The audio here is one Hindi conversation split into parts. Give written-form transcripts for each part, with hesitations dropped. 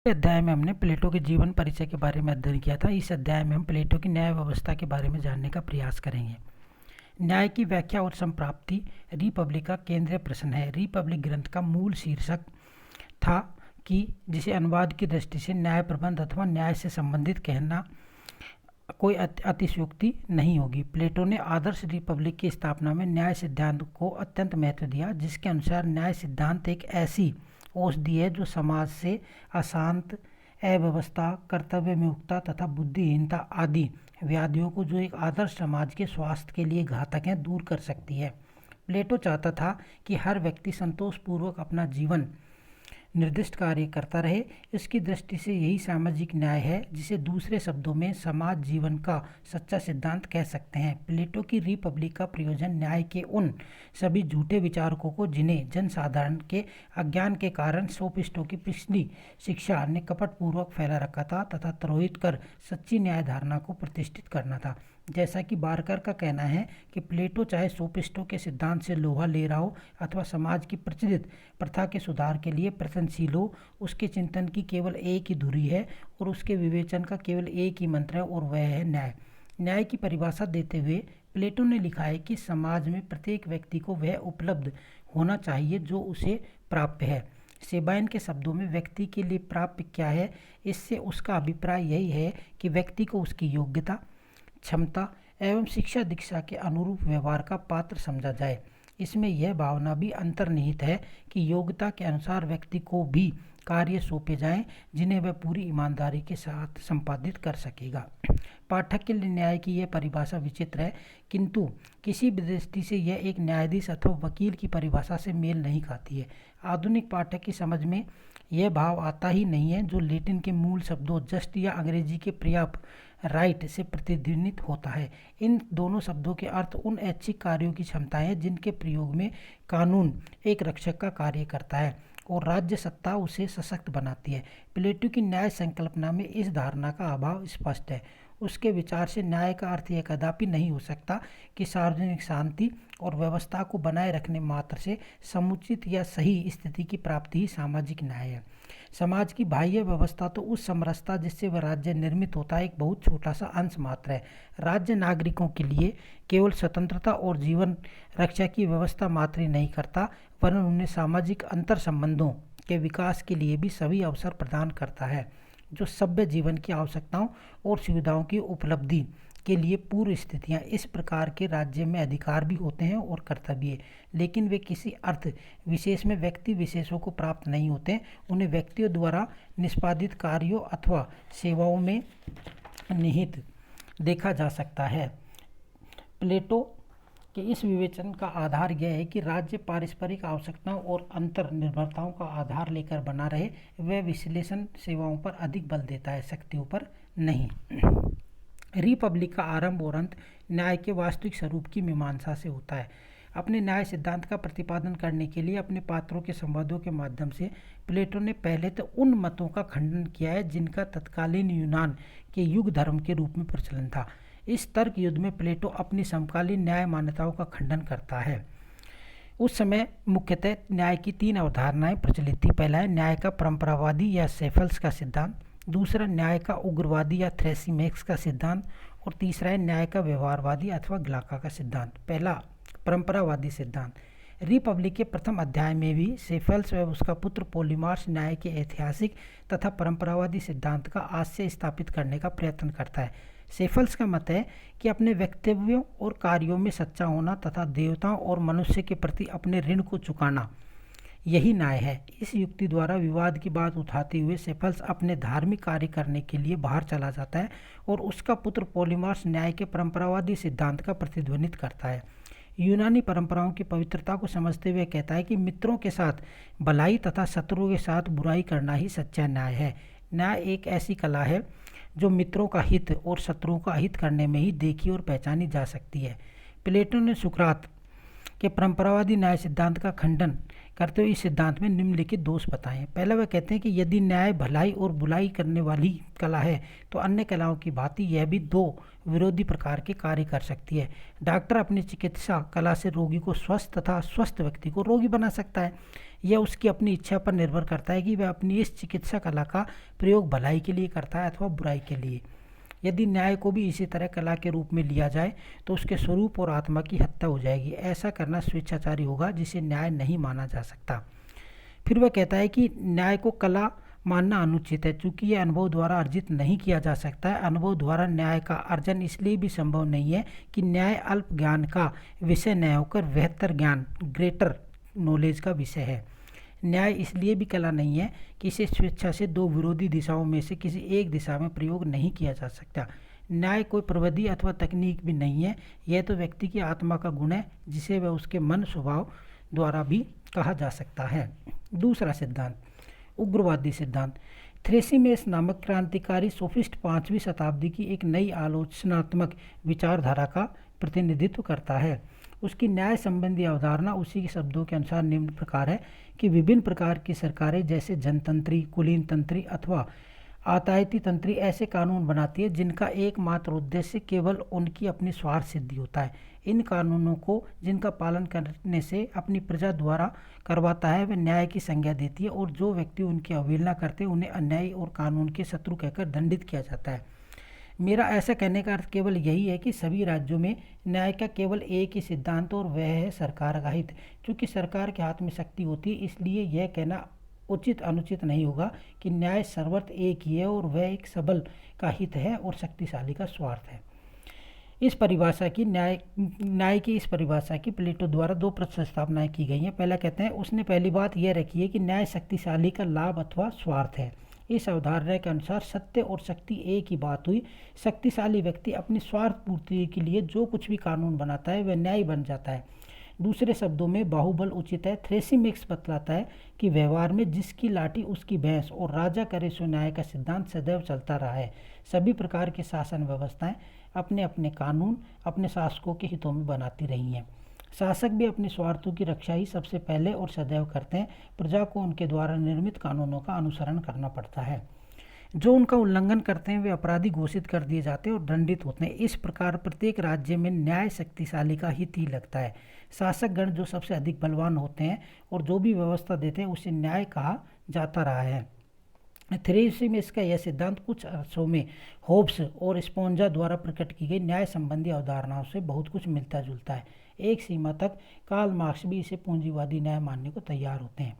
अध्याय में हमने प्लेटो के जीवन परिचय के बारे में अध्ययन किया था। इस अध्याय में हम प्लेटो की न्याय व्यवस्था के बारे में जानने का प्रयास करेंगे। न्याय की व्याख्या और संप्राप्ति रिपब्लिक का केंद्रीय प्रश्न है। रिपब्लिक ग्रंथ का मूल शीर्षक था कि जिसे अनुवाद की दृष्टि से न्याय प्रबंध अथवा न्याय से संबंधित कहना कोई अतिशयोक्ति नहीं होगी। प्लेटो ने आदर्श रिपब्लिक की स्थापना में न्याय सिद्धांत को अत्यंत महत्व दिया, जिसके अनुसार न्याय सिद्धांत एक ऐसी औषधि है जो समाज से अशांत, अव्यवस्था, कर्तव्य विमुखता तथा बुद्धिहीनता आदि व्याधियों को, जो एक आदर्श समाज के स्वास्थ्य के लिए घातक हैं, दूर कर सकती है। प्लेटो चाहता था कि हर व्यक्ति संतोषपूर्वक अपना जीवन निर्दिष्ट कार्य करता रहे। इसकी दृष्टि से यही सामाजिक न्याय है, जिसे दूसरे शब्दों में समाज जीवन का सच्चा सिद्धांत कह सकते हैं। प्लेटो की रिपब्लिक का प्रयोजन न्याय के उन सभी झूठे विचारकों को, जिन्हें जनसाधारण के अज्ञान के कारण सोफिस्टों की पिछली शिक्षा ने कपटपूर्वक फैला रखा था, तथा द्रोहित कर सच्ची न्याय धारणा को प्रतिष्ठित करना था। जैसा कि बारकर का कहना है कि प्लेटो चाहे सोफिस्टों के सिद्धांत से लोहा ले रहा हो अथवा समाज की प्रचलित प्रथा के सुधार के लिए प्रयत्नशील हो, उसके चिंतन की केवल एक ही धुरी है और उसके विवेचन का केवल एक ही मंत्र है, और वह है न्याय। न्याय की परिभाषा देते हुए प्लेटो ने लिखा है कि समाज में प्रत्येक व्यक्ति को वह उपलब्ध होना चाहिए जो उसे प्राप्य है। सेबाइन के शब्दों में व्यक्ति के लिए प्राप्य क्या है, इससे उसका अभिप्राय यही है कि व्यक्ति को उसकी योग्यता, क्षमता एवं शिक्षा दीक्षा के अनुरूप व्यवहार का पात्र समझा जाए। इसमें यह भावना भी अंतर्निहित है कि योग्यता के अनुसार व्यक्ति को भी कार्य सौंपे जाएं, जिन्हें वह पूरी ईमानदारी के साथ संपादित कर सकेगा। पाठक के लिए न्याय की यह परिभाषा विचित्र है, किंतु किसी भी दृष्टि से यह एक न्यायाधीश अथवा वकील की परिभाषा से मेल नहीं खाती है। आधुनिक पाठक की समझ में यह भाव आता ही नहीं है, जो लैटिन के मूल शब्दों जस्ट या अंग्रेजी के पर्याप्त राइट से प्रतिध्वनित होता है। इन दोनों शब्दों के अर्थ उन ऐच्छिक कार्यों की क्षमता है जिनके प्रयोग में कानून एक रक्षक का कार्य करता है और राज्य सत्ता उसे सशक्त बनाती है। प्लेटो की न्याय संकल्पना में इस धारणा का अभाव स्पष्ट है। उसके विचार से न्याय का अर्थ यह कदापि नहीं हो सकता कि सार्वजनिक शांति और व्यवस्था को बनाए रखने मात्र से समुचित या सही स्थिति की प्राप्ति ही सामाजिक न्याय है। समाज की बाह्य व्यवस्था तो उस समरसता जिससे वह राज्य निर्मित होता है एक बहुत छोटा सा अंश मात्र है। राज्य नागरिकों के लिए केवल स्वतंत्रता और जीवन रक्षा की व्यवस्था मात्र ही नहीं करता, वरन उन्हें सामाजिक अंतर संबंधों के विकास के लिए भी सभी अवसर प्रदान करता है, जो सभ्य जीवन की आवश्यकताओं और सुविधाओं की उपलब्धि के लिए पूर्व स्थितियाँ। इस प्रकार के राज्य में अधिकार भी होते हैं और कर्तव्य, लेकिन वे किसी अर्थ विशेष में व्यक्ति विशेषों को प्राप्त नहीं होते। उन्हें व्यक्तियों द्वारा निष्पादित कार्यों अथवा सेवाओं में निहित देखा जा सकता है। प्लेटो के इस विवेचन का आधार यह है कि राज्य पारस्परिक आवश्यकताओं और अंतर निर्भरताओं का आधार लेकर बना रहे। वह विश्लेषण सेवाओं पर अधिक बल देता है, शक्तियों पर नहीं। रिपब्लिक का आरंभ और अंत न्याय के वास्तविक स्वरूप की मीमांसा से होता है। अपने न्याय सिद्धांत का प्रतिपादन करने के लिए अपने पात्रों के संवादों के माध्यम से प्लेटो ने पहले तो उन मतों का खंडन किया है जिनका तत्कालीन यूनान के युग धर्म के रूप में प्रचलन था। इस तर्क युद्ध में प्लेटो अपनी समकालीन न्याय मान्यताओं का खंडन करता है। उस समय मुख्यतः न्याय की तीन अवधारणाएं प्रचलित थी। पहला है न्याय का परंपरावादी या सेफल्स का सिद्धांत, दूसरा न्याय का उग्रवादी या थ्रेसिमेक्स का सिद्धांत, और तीसरा है न्याय का व्यवहारवादी अथवा ग्लाका का सिद्धांत। पहला परंपरावादी सिद्धांत। रिपब्लिक के प्रथम अध्याय में भी सेफल्स व उसका पुत्र पोलीमार्स न्याय के ऐतिहासिक तथा परंपरावादी सिद्धांत का आशय स्थापित करने का प्रयत्न करता है। सेफल्स का मत है कि अपने वक्तव्यों और कार्यों में सच्चा होना तथा देवताओं और मनुष्य के प्रति अपने ऋण को चुकाना यही न्याय है। इस युक्ति द्वारा विवाद की बात उठाते हुए सेफल्स अपने धार्मिक कार्य करने के लिए बाहर चला जाता है और उसका पुत्र पोलीमार्स न्याय के परंपरावादी सिद्धांत का प्रतिध्वनित करता है। यूनानी परंपराओं की पवित्रता को समझते हुए कहता है कि मित्रों के साथ भलाई तथा शत्रुओं के साथ बुराई करना ही सच्चा न्याय है। न्याय एक ऐसी कला है जो मित्रों का हित और शत्रुओं का हित करने में ही देखी और पहचानी जा सकती है। प्लेटो ने सुकरात के परंपरावादी न्याय सिद्धांत का खंडन करते हुए इस सिद्धांत में निम्नलिखित दोष बताए हैं। पहला वह कहते हैं कि यदि न्याय भलाई और बुराई करने वाली कला है तो अन्य कलाओं की भांति यह भी दो विरोधी प्रकार के कार्य कर सकती है। डॉक्टर अपनी चिकित्सा कला से रोगी को स्वस्थ तथा स्वस्थ व्यक्ति को रोगी बना सकता है। यह उसकी अपनी इच्छा पर निर्भर करता है कि वह अपनी इस चिकित्सा कला का प्रयोग भलाई के लिए करता है अथवा बुराई के लिए। यदि न्याय को भी इसी तरह कला के रूप में लिया जाए तो उसके स्वरूप और आत्मा की हत्या हो जाएगी। ऐसा करना स्वेच्छाचारी होगा, जिसे न्याय नहीं माना जा सकता। फिर वह कहता है कि न्याय को कला मानना अनुचित है, चूँकि यह अनुभव द्वारा अर्जित नहीं किया जा सकता है। अनुभव द्वारा न्याय का अर्जन इसलिए भी संभव नहीं है कि न्याय अल्प ज्ञान का विषय न होकर बेहतर ज्ञान, ग्रेटर नॉलेज का विषय है। न्याय इसलिए भी कला नहीं है कि इसे स्वेच्छा से दो विरोधी दिशाओं में से किसी एक दिशा में प्रयोग नहीं किया जा सकता। न्याय कोई प्रविधि अथवा तकनीक भी नहीं है, यह तो व्यक्ति की आत्मा का गुण है, जिसे वह उसके मन स्वभाव द्वारा भी कहा जा सकता है। दूसरा सिद्धांत, उग्रवादी सिद्धांत। थ्रेसिमेस नामक क्रांतिकारी सोफिस्ट 5वीं शताब्दी की एक नई आलोचनात्मक विचारधारा का प्रतिनिधित्व करता है। उसकी न्याय संबंधी अवधारणा उसी के शब्दों के अनुसार निम्न प्रकार है कि विभिन्न प्रकार की सरकारें जैसे जनतंत्री, कुलीन तंत्री अथवा आतायती तंत्री ऐसे कानून बनाती है जिनका एकमात्र उद्देश्य केवल उनकी अपनी स्वार्थ सिद्धि होता है। इन कानूनों को जिनका पालन करने से अपनी प्रजा द्वारा करवाता है, वह न्याय की संज्ञा देती है, और जो व्यक्ति उनकी अवहेलना करते हैं उन्हें अन्यायी और कानून के शत्रु कहकर दंडित किया जाता है। मेरा ऐसा कहने का अर्थ केवल यही है कि सभी राज्यों में न्याय का केवल एक ही सिद्धांत और वह है सरकार का हित। चूँकि सरकार के हाथ में शक्ति होती है, इसलिए यह कहना उचित अनुचित नहीं होगा कि न्याय सर्वत्र एक ही है और वह एक सबल का हित है और शक्तिशाली का स्वार्थ है। इस परिभाषा की न्याय की इस परिभाषा की प्लेटो द्वारा दो प्रस्तावनाएं की गई हैं। पहला कहते हैं, उसने पहली बात यह रखी है कि न्याय शक्तिशाली का लाभ अथवा स्वार्थ है। इस अवधारणा के अनुसार सत्य और शक्ति एक ही बात हुई। शक्तिशाली व्यक्ति अपनी स्वार्थ पूर्ति के लिए जो कुछ भी कानून बनाता है वह न्याय बन जाता है। दूसरे शब्दों में बाहुबल उचित है। थ्रेसिमेस बतलाता है कि व्यवहार में जिसकी लाठी उसकी भैंस और राजा करे सो न्याय का सिद्धांत सदैव चलता रहा है। सभी प्रकार की शासन व्यवस्थाएं अपने अपने कानून अपने शासकों के हितों में बनाती रही हैं। शासक भी अपने स्वार्थों की रक्षा ही सबसे पहले और सदैव करते हैं। प्रजा को उनके द्वारा निर्मित कानूनों का अनुसरण करना पड़ता है। जो उनका उल्लंघन करते हैं वे अपराधी घोषित कर दिए जाते हैं और दंडित होते हैं। इस प्रकार प्रत्येक राज्य में न्याय शक्तिशाली का हित ही लगता है। शासक गण जो सबसे अधिक बलवान होते हैं और जो भी व्यवस्था देते हैं उसे न्याय कहा जाता रहा है। थ्रेसिमेस का यह सिद्धांत कुछ अर्थों में होब्स और स्पोंजा द्वारा प्रकट की गई न्याय संबंधी अवधारणाओं से बहुत कुछ मिलता जुलता है। एक सीमा तक कार्ल मार्क्स भी इसे पूंजीवादी न्याय मानने को तैयार होते हैं।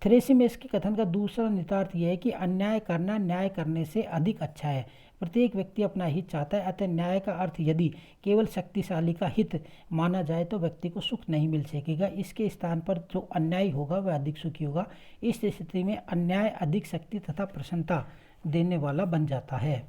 थ्रेसिमेस के कथन का दूसरा निहितार्थ यह है कि अन्याय करना न्याय करने से अधिक अच्छा है। प्रत्येक व्यक्ति अपना हित चाहता है, अतः न्याय का अर्थ यदि केवल शक्तिशाली का हित माना जाए तो व्यक्ति को सुख नहीं मिल सकेगा। इसके स्थान पर जो अन्यायी होगा वह अधिक सुखी होगा। इस स्थिति में अन्याय अधिक शक्ति तथा प्रसन्नता देने वाला बन जाता है।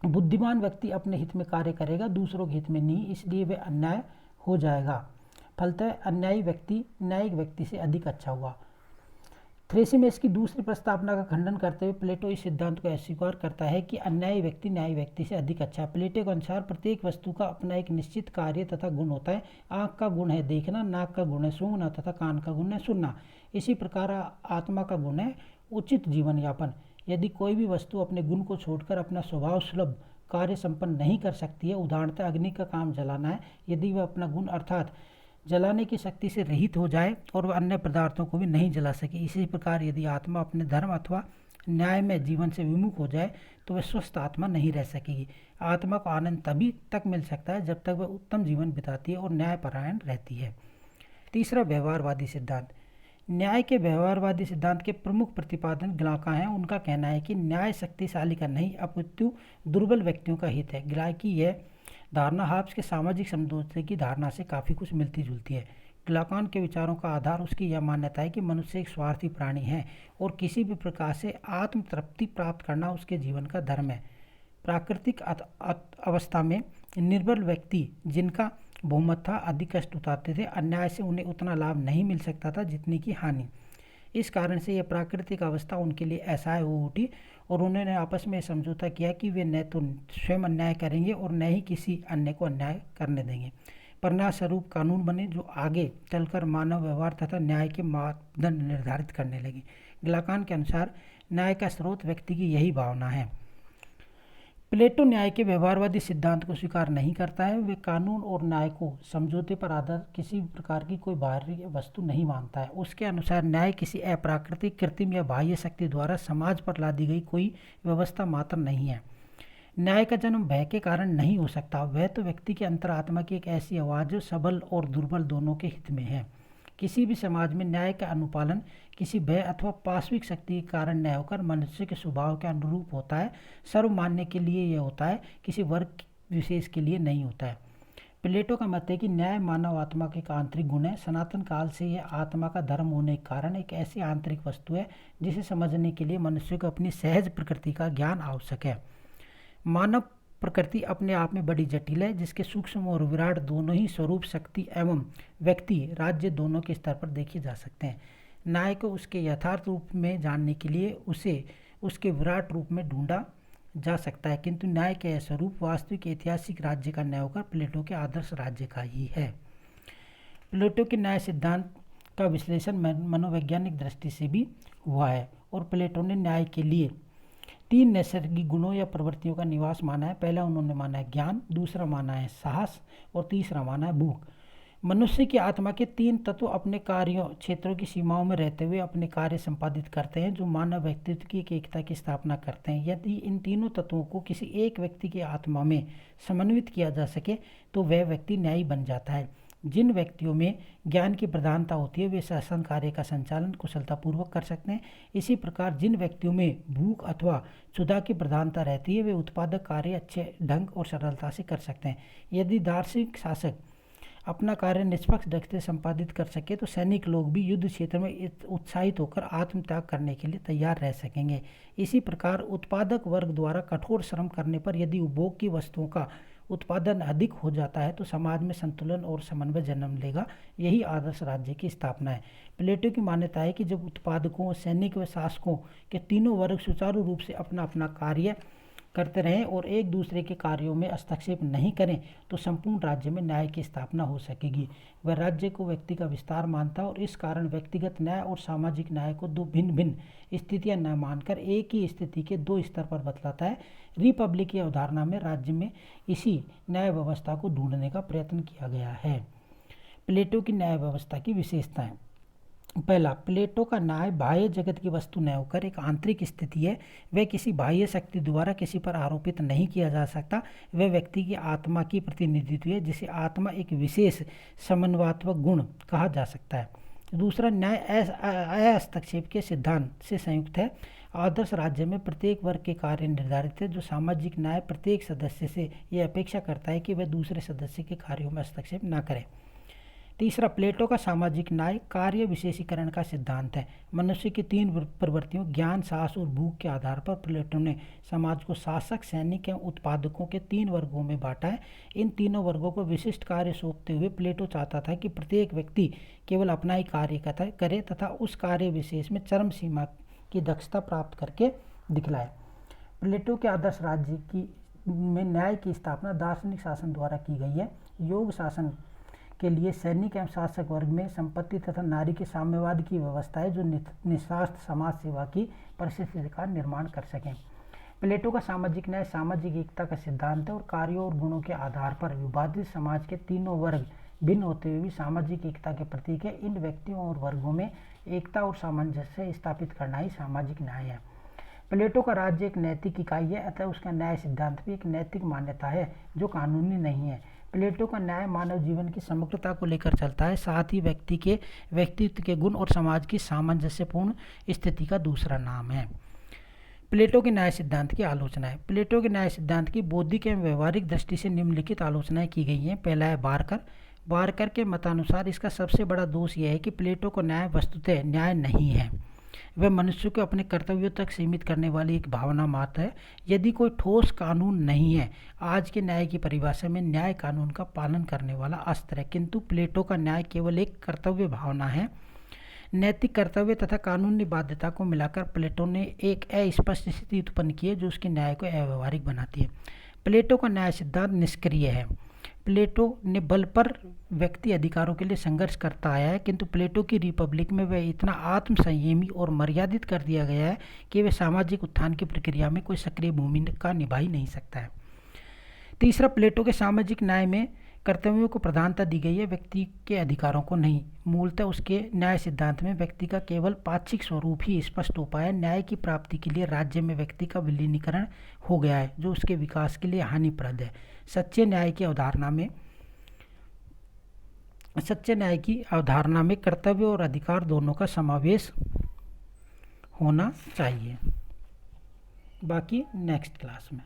बुद्धिमान व्यक्ति अपने हित में कार्य करेगा, दूसरों के हित में नहीं, इसलिए वह अन्याय हो जाएगा। फलतः अन्यायी व्यक्ति न्यायिक व्यक्ति से अधिक अच्छा हुआ। थ्रेसिमेस की दूसरी प्रस्तावना का खंडन करते हुए प्लेटो इस सिद्धांत को अस्वीकार करता है कि अन्यायी व्यक्ति न्यायी व्यक्ति से अधिक अच्छा है। प्लेटो के अनुसार प्रत्येक वस्तु का अपना एक निश्चित कार्य तथा गुण होता है। आँख का गुण है देखना, नाक का गुण है सूंघना तथा कान का गुण है सुनना। इसी प्रकार आत्मा का गुण है उचित जीवन यापन। यदि कोई भी वस्तु अपने गुण को छोड़कर अपना स्वभाव सुलभ कार्य संपन्न नहीं कर सकती है, उदाहरणतः अग्नि का काम जलाना है, यदि वह अपना गुण अर्थात जलाने की शक्ति से रहित हो जाए और वह अन्य पदार्थों को भी नहीं जला सके, इसी प्रकार यदि आत्मा अपने धर्म अथवा न्याय में जीवन से विमुख हो जाए तो वह स्वस्थ आत्मा नहीं रह सकेगी। आत्मा को आनंद तभी तक मिल सकता है जब तक वह उत्तम जीवन बिताती है और न्यायपरायण रहती है। तीसरा, व्यवहारवादी सिद्धांत। न्याय के व्यवहारवादी सिद्धांत के प्रमुख प्रतिपादन ग्लाका हैं। उनका कहना है कि न्याय शक्तिशाली का नहीं अपितु दुर्बल व्यक्तियों का हित है। ग्लाक की यह धारणा हाब्स के सामाजिक समझौते की धारणा से काफ़ी कुछ मिलती जुलती है। ग्लाकान के विचारों का आधार उसकी यह मान्यता है कि मनुष्य एक स्वार्थी प्राणी है और किसी भी प्रकार से आत्म तृप्ति प्राप्त करना उसके जीवन का धर्म है। प्राकृतिक अवस्था में निर्बल व्यक्ति जिनका बहुमत था अधिक कष्ट उठाते थे, अन्याय से उन्हें उतना लाभ नहीं मिल सकता था जितनी की हानि। इस कारण से यह प्राकृतिक अवस्था उनके लिए असहाय हो उठी और उन्होंने आपस में समझौता किया कि वे न तो स्वयं अन्याय करेंगे और न ही किसी अन्य को अन्याय करने देंगे। परिणाम स्वरूप कानून बने जो आगे चलकर मानव व्यवहार तथा न्याय के मापदंड निर्धारित करने लगे। ग्लाकान के अनुसार न्याय का स्रोत व्यक्ति की यही भावना है। प्लेटो न्याय के व्यवहारवादी सिद्धांत को स्वीकार नहीं करता है। वे कानून और न्याय को समझौते पर आधारित किसी भी प्रकार की कोई बाहरी वस्तु नहीं मानता है। उसके अनुसार न्याय किसी अप्राकृतिक, कृत्रिम या बाह्य शक्ति द्वारा समाज पर ला दी गई कोई व्यवस्था मात्र नहीं है। न्याय का जन्म भय के कारण नहीं हो सकता। वह तो व्यक्ति के अंतरात्मा की एक ऐसी आवाज़ जो सबल और दुर्बल दोनों के हित में है। किसी भी समाज में न्याय का अनुपालन किसी भय अथवा पाश्विक शक्ति के कारण न होकर मनुष्य के स्वभाव के अनुरूप होता है। सर्वमान्य के लिए यह होता है, किसी वर्ग विशेष के लिए नहीं होता है। प्लेटो का मत है कि न्याय मानव आत्मा का एक आंतरिक गुण है। सनातन काल से यह आत्मा का धर्म होने के कारण एक ऐसी आंतरिक वस्तु है जिसे समझने के लिए मनुष्य को अपनी सहज प्रकृति का ज्ञान आवश्यक है। मानव प्रकृति अपने आप में बड़ी जटिल है, जिसके सूक्ष्म और विराट दोनों ही स्वरूप, शक्ति एवं व्यक्ति, राज्य दोनों के स्तर पर देखे जा सकते हैं। न्याय को उसके यथार्थ रूप में जानने के लिए उसे उसके विराट रूप में ढूंढा जा सकता है, किंतु न्याय का यह स्वरूप वास्तविक ऐतिहासिक राज्य का न होकर प्लेटो के आदर्श राज्य का ही है। प्लेटो के न्याय सिद्धांत का विश्लेषण मनोवैज्ञानिक दृष्टि से भी हुआ है और प्लेटो ने न्याय के लिए 3 नैसर्गिक गुणों या प्रवृत्तियों का निवास माना है। पहला उन्होंने माना है ज्ञान, दूसरा माना है साहस और तीसरा माना है भूख। मनुष्य की आत्मा के 3 तत्व अपने कार्यों क्षेत्रों की सीमाओं में रहते हुए अपने कार्य संपादित करते हैं, जो मानव व्यक्तित्व की एकता की स्थापना करते हैं। यदि इन तीनों तत्वों को किसी एक व्यक्ति की आत्मा में समन्वित किया जा सके तो वह व्यक्ति न्यायी बन जाता है। जिन व्यक्तियों में ज्ञान की प्रधानता होती है वे शासन कार्य का संचालन कुशलतापूर्वक कर सकते हैं। इसी प्रकार जिन व्यक्तियों में भूख अथवा क्षुधा की प्रधानता रहती है वे उत्पादक कार्य अच्छे ढंग और सरलता से कर सकते हैं। यदि दार्शनिक शासक अपना कार्य निष्पक्ष ढंग से संपादित कर सके तो सैनिक लोग भी युद्ध क्षेत्र में उत्साहित होकर आत्मत्याग करने के लिए तैयार रह सकेंगे। इसी प्रकार उत्पादक वर्ग द्वारा कठोर श्रम करने पर यदि उपभोग की वस्तुओं का उत्पादन अधिक हो जाता है तो समाज में संतुलन और समन्वय जन्म लेगा। यही आदर्श राज्य की स्थापना है। प्लेटो की मान्यता है कि जब उत्पादकों, सैनिक व शासकों के तीनों वर्ग सुचारू रूप से अपना अपना कार्य करते रहें और एक दूसरे के कार्यों में हस्तक्षेप नहीं करें तो संपूर्ण राज्य में न्याय की स्थापना हो सकेगी। वह राज्य को व्यक्ति का विस्तार मानता है और इस कारण व्यक्तिगत न्याय और सामाजिक न्याय को 2 भिन्न भिन्न स्थितियां न मानकर एक ही स्थिति के 2 स्तर पर बतलाता है। रिपब्लिक की अवधारणा में राज्य में इसी न्याय व्यवस्था को ढूंढने का प्रयत्न किया गया है। प्लेटो की न्याय व्यवस्था की विशेषताएं। पहला, प्लेटो का न्याय बाह्य जगत की वस्तु न होकर एक आंतरिक स्थिति है। वह किसी बाह्य शक्ति द्वारा किसी पर आरोपित नहीं किया जा सकता। वह व्यक्ति की आत्मा की प्रतिनिधित्व है, जिसे आत्मा एक विशेष समन्वयात्मक गुण कहा जा सकता है। दूसरा, न्याय हस्तक्षेप के सिद्धांत से संयुक्त है। आदर्श राज्य में प्रत्येक वर्ग के कार्य निर्धारित है, जो सामाजिक न्याय प्रत्येक सदस्य से यह अपेक्षा करता है कि वह दूसरे सदस्य के कार्यों में हस्तक्षेप न करे। तीसरा, प्लेटो का सामाजिक न्याय कार्य विशेषीकरण का सिद्धांत है। मनुष्य की 3 प्रवृत्तियों ज्ञान, साहस और भूख के आधार पर प्लेटो ने समाज को शासक, सैनिक एवं उत्पादकों के 3 वर्गों में बांटा है। इन तीनों वर्गों को विशिष्ट कार्य सौंपते हुए प्लेटो चाहता था कि प्रत्येक व्यक्ति केवल अपना ही कार्य करे तथा उस कार्य विशेष में चरम सीमा की दक्षता प्राप्त करके दिखलाए। प्लेटो के आदर्श राज्य की में न्याय की स्थापना दार्शनिक शासन द्वारा की गई है। योग शासन के लिए सैनिक एवं शासक वर्ग में संपत्ति तथा नारी के साम्यवाद की व्यवस्था है, जो निस्वार्थ समाज सेवा की परिस्थिति का निर्माण कर सकें। प्लेटो का सामाजिक न्याय सामाजिक एकता का सिद्धांत है और कार्यों और गुणों के आधार पर विभाजित समाज के तीनों वर्ग भिन्न होते हुए भी सामाजिक एकता के प्रतीक है। इन व्यक्तियों और वर्गों में एकता और सामंजस्य स्थापित करना ही सामाजिक न्याय है। प्लेटो का राज्य एक नैतिक इकाई है, अतः उसका न्याय सिद्धांत भी एक नैतिक मान्यता है जो कानूनी नहीं है। प्लेटो का न्याय मानव जीवन की समग्रता को लेकर चलता है, साथ ही व्यक्ति के व्यक्तित्व के गुण और समाज की सामंजस्यपूर्ण स्थिति का दूसरा नाम है। प्लेटो के न्याय सिद्धांत की आलोचना है। प्लेटो के न्याय सिद्धांत की बौद्धिक एवं व्यवहारिक दृष्टि से निम्नलिखित आलोचनाएं की गई हैं। पहला है बारकर के मतानुसार इसका सबसे बड़ा दोष यह है कि प्लेटो को न्याय वस्तुतः न्याय नहीं है। वह मनुष्य को अपने कर्तव्यों तक सीमित करने वाली एक भावना मात्र है। यदि कोई ठोस कानून नहीं है, आज के न्याय की परिभाषा में न्याय कानून का पालन करने वाला अस्त्र है, किंतु प्लेटो का न्याय केवल एक कर्तव्य भावना है। नैतिक कर्तव्य तथा कानूनी बाध्यता को मिलाकर प्लेटो ने एक अस्पष्ट स्थिति उत्पन्न की है जो उसके न्याय को अव्यवहारिक बनाती है। प्लेटो का न्याय सिद्धांत निष्क्रिय है। प्लेटो ने बल पर व्यक्ति अधिकारों के लिए संघर्ष करता आया है, किंतु प्लेटो की रिपब्लिक में वह इतना आत्म संयमी और मर्यादित कर दिया गया है कि वह सामाजिक उत्थान की प्रक्रिया में कोई सक्रिय भूमिका निभा ही नहीं सकता है। तीसरा, प्लेटो के सामाजिक न्याय में कर्तव्यों को प्रधानता दी गई है, व्यक्ति के अधिकारों को नहीं। मूलतः उसके न्याय सिद्धांत में व्यक्ति का केवल पाक्षिक स्वरूप ही स्पष्ट हो पाया। न्याय की प्राप्ति के लिए राज्य में व्यक्ति का विलीनीकरण हो गया है, जो उसके विकास के लिए हानिप्रद है। सच्चे न्याय की अवधारणा में कर्तव्य और अधिकार दोनों का समावेश होना चाहिए। बाकी नेक्स्ट क्लास में।